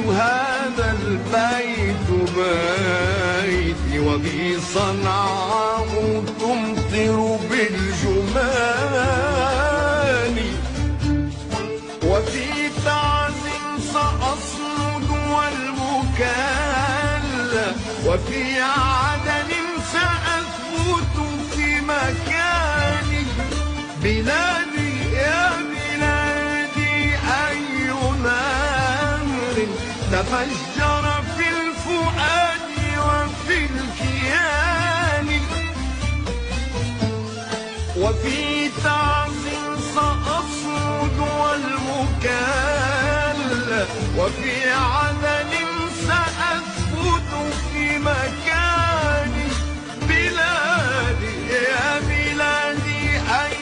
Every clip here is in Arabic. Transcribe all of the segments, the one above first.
هذا البيت بيتي، وبي صنعاء تمطر بالجمان، وفي تعز سأصمد والمكلا، وفي عدن سأثبت في مكاني. بلادي يا بلادي أي نهر تفجر في الفؤاد وفي الكيان، وفي تعز سأصمد والمكلا، وفي عدن سأثبت في مكاني. بلادي يا بلادي أي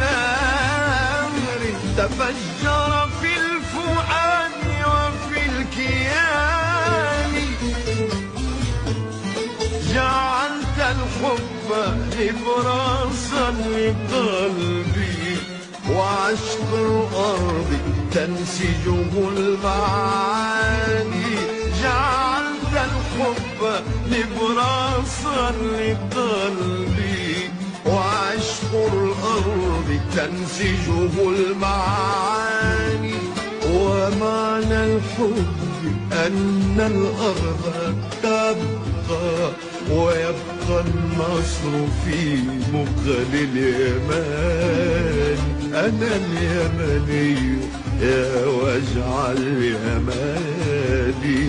نهر تفجر في الفؤاد وفي الكيان، جعلت الحب نبراسا لقلبي، وعشق الأرض تنسجه المعاني. جعلت الحب نبراسا لقلبي، وعشق الأرض تنسجه المعاني. ومعنى الحب أن الأرض تبقى، ويبقى النصر في مقل اليمان. أنا اليمني يا وجع اليماني،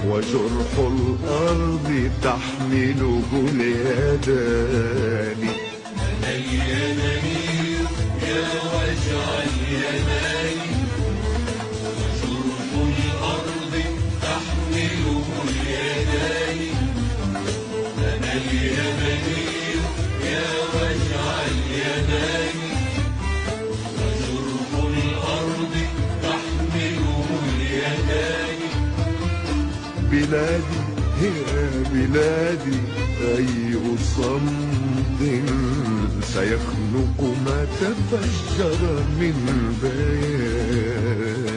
وجرح الأرض تحمله اليدان. أنا اليمني يا وجع اليماني، وجرح الأرض تحمله اليدان. أنا اليمني يا وجع اليماني، وجرح الأرض تحمله اليدان. بلادي يا بلادي أي صمت سيخنق ما تفجر من بيان.